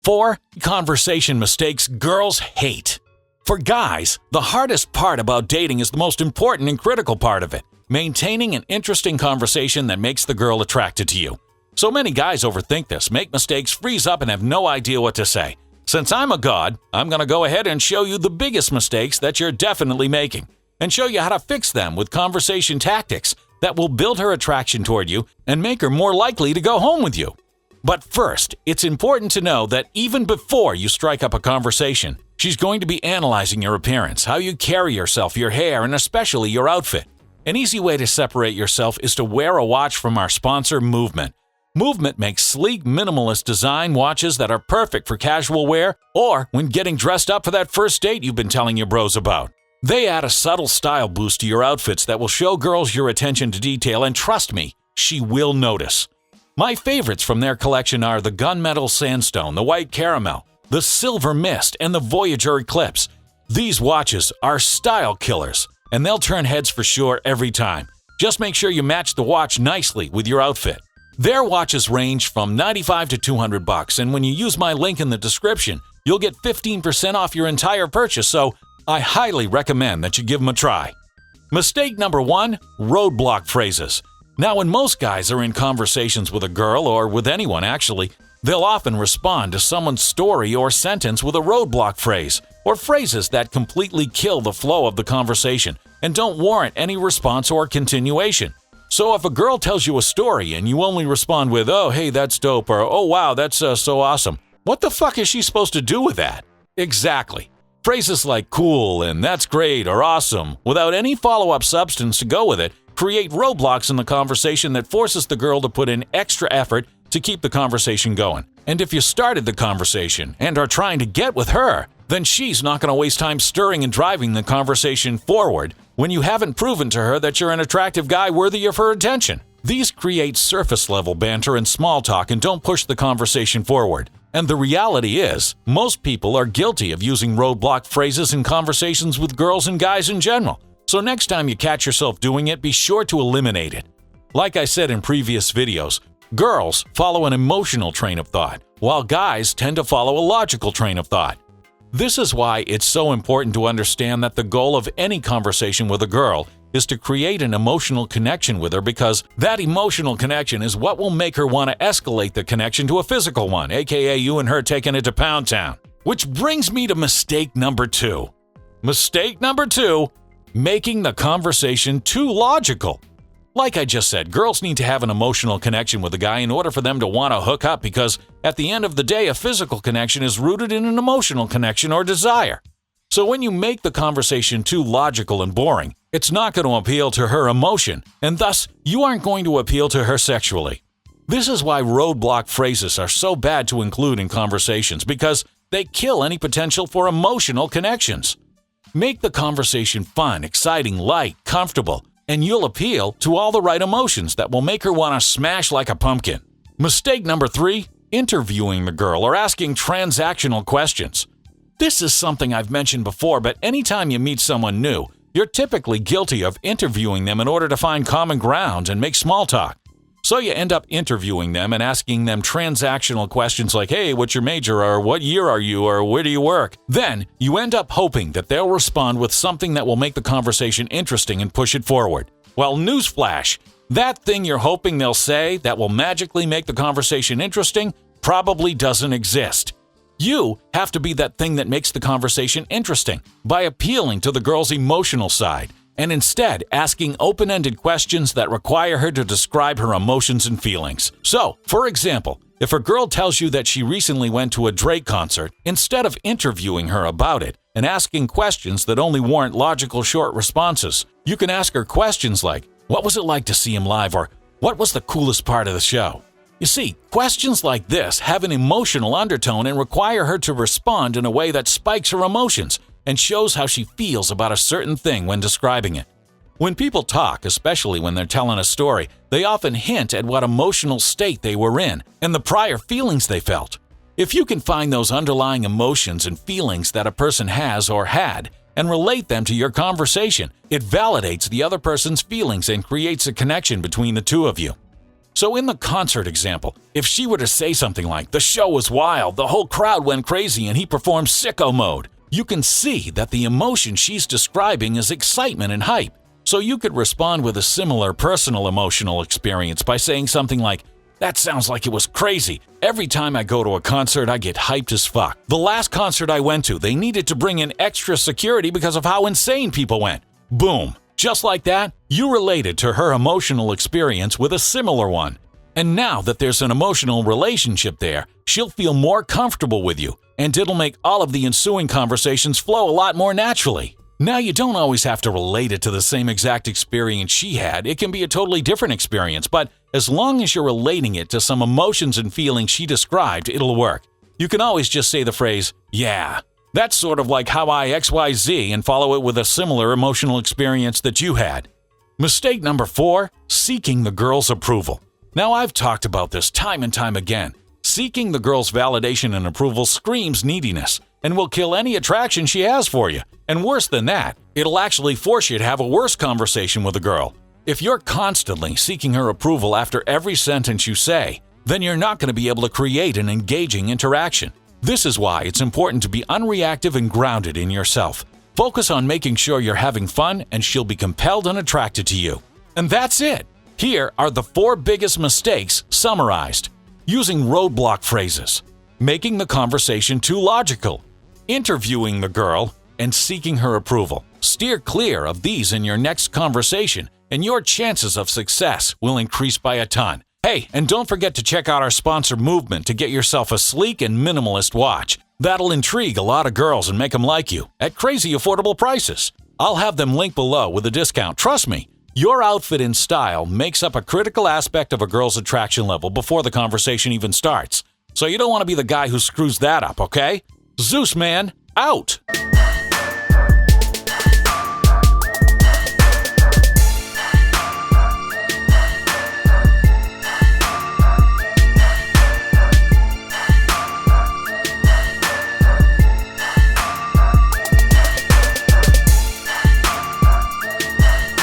4. Conversation mistakes girls hate. For guys, the hardest part about dating is the most important and critical part of it, maintaining an interesting conversation that makes the girl attracted to you. So many guys overthink this, make mistakes, freeze up, and have no idea what to say. Since I'm a god, I'm going to go ahead and show you the biggest mistakes that you're definitely making, and show you how to fix them with conversation tactics that will build her attraction toward you and make her more likely to go home with you. But first, it's important to know that even before you strike up a conversation, she's going to be analyzing your appearance, how you carry yourself, your hair, and especially your outfit. An easy way to separate yourself is to wear a watch from our sponsor, Movement. Movement makes sleek, minimalist design watches that are perfect for casual wear or when getting dressed up for that first date you've been telling your bros about. They add a subtle style boost to your outfits that will show girls your attention to detail, and trust me, she will notice. My favorites from their collection are the Gunmetal Sandstone, the White Caramel, the Silver Mist, and the Voyager Eclipse. These watches are style killers, and they'll turn heads for sure every time. Just make sure you match the watch nicely with your outfit. Their watches range from $95 to $200, and when you use my link in the description, you'll get 15% off your entire purchase, so I highly recommend that you give them a try. Mistake number 1, roadblock phrases. Now, when most guys are in conversations with a girl, or with anyone actually, they'll often respond to someone's story or sentence with a roadblock phrase, or phrases that completely kill the flow of the conversation and don't warrant any response or continuation. So if a girl tells you a story and you only respond with, "Oh, hey, that's dope," or "Oh, wow, that's so awesome," what the fuck is she supposed to do with that? Exactly. Phrases like "cool" and "that's great" or "awesome," without any follow-up substance to go with it, create roadblocks in the conversation that forces the girl to put in extra effort to keep the conversation going. And if you started the conversation and are trying to get with her, then she's not going to waste time stirring and driving the conversation forward when you haven't proven to her that you're an attractive guy worthy of her attention. These create surface-level banter and small talk and don't push the conversation forward. And the reality is, most people are guilty of using roadblock phrases in conversations with girls and guys in general. So next time you catch yourself doing it, be sure to eliminate it. Like I said in previous videos, girls follow an emotional train of thought, while guys tend to follow a logical train of thought. This is why it's so important to understand that the goal of any conversation with a girl is to create an emotional connection with her, because that emotional connection is what will make her want to escalate the connection to a physical one, aka you and her taking it to Pound Town. Which brings me to mistake number 2. Mistake number 2, making the conversation too logical. Like I just said, girls need to have an emotional connection with a guy in order for them to want to hook up, because at the end of the day, a physical connection is rooted in an emotional connection or desire. So when you make the conversation too logical and boring, it's not going to appeal to her emotion, and thus you aren't going to appeal to her sexually. This is why roadblock phrases are so bad to include in conversations, because they kill any potential for emotional connections. Make the conversation fun, exciting, light, comfortable, and you'll appeal to all the right emotions that will make her want to smash like a pumpkin. Mistake number 3, interviewing the girl or asking transactional questions. This is something I've mentioned before, but anytime you meet someone new, you're typically guilty of interviewing them in order to find common ground and make small talk. So you end up interviewing them and asking them transactional questions like, "Hey, what's your major?" or "What year are you?" or "Where do you work?" Then you end up hoping that they'll respond with something that will make the conversation interesting and push it forward. Well, newsflash, that thing you're hoping they'll say that will magically make the conversation interesting probably doesn't exist. You have to be that thing that makes the conversation interesting by appealing to the girl's emotional side, and instead asking open-ended questions that require her to describe her emotions and feelings. So, for example, if a girl tells you that she recently went to a Drake concert, instead of interviewing her about it and asking questions that only warrant logical short responses, you can ask her questions like, "What was it like to see him live?" or "What was the coolest part of the show?" You see, questions like this have an emotional undertone and require her to respond in a way that spikes her emotions and shows how she feels about a certain thing when describing it. When people talk, especially when they're telling a story, they often hint at what emotional state they were in and the prior feelings they felt. If you can find those underlying emotions and feelings that a person has or had and relate them to your conversation, it validates the other person's feelings and creates a connection between the two of you. So in the concert example, if she were to say something like, "The show was wild, the whole crowd went crazy and he performed sicko mode," you can see that the emotion she's describing is excitement and hype. So you could respond with a similar personal emotional experience by saying something like, "That sounds like it was crazy. Every time I go to a concert, I get hyped as fuck. The last concert I went to, they needed to bring in extra security because of how insane people went." Boom. Just like that, you related to her emotional experience with a similar one. And now that there's an emotional relationship there, she'll feel more comfortable with you, and it'll make all of the ensuing conversations flow a lot more naturally. Now, you don't always have to relate it to the same exact experience she had. It can be a totally different experience, but as long as you're relating it to some emotions and feelings she described, it'll work. You can always just say the phrase, "Yeah, that's sort of like how I XYZ," and follow it with a similar emotional experience that you had. Mistake number 4, seeking the girl's approval. Now, I've talked about this time and time again. Seeking the girl's validation and approval screams neediness and will kill any attraction she has for you. And worse than that, it'll actually force you to have a worse conversation with a girl. If you're constantly seeking her approval after every sentence you say, then you're not going to be able to create an engaging interaction. This is why it's important to be unreactive and grounded in yourself. Focus on making sure you're having fun, and she'll be compelled and attracted to you. And that's it. Here are the 4 biggest mistakes summarized. Using roadblock phrases, making the conversation too logical, interviewing the girl, and seeking her approval. Steer clear of these in your next conversation, and your chances of success will increase by a ton. Hey, and don't forget to check out our sponsor Movement to get yourself a sleek and minimalist watch. That'll intrigue a lot of girls and make them like you at crazy affordable prices. I'll have them linked below with a discount. Trust me, your outfit and style makes up a critical aspect of a girl's attraction level before the conversation even starts. So you don't want to be the guy who screws that up, okay? Zeus Man, out!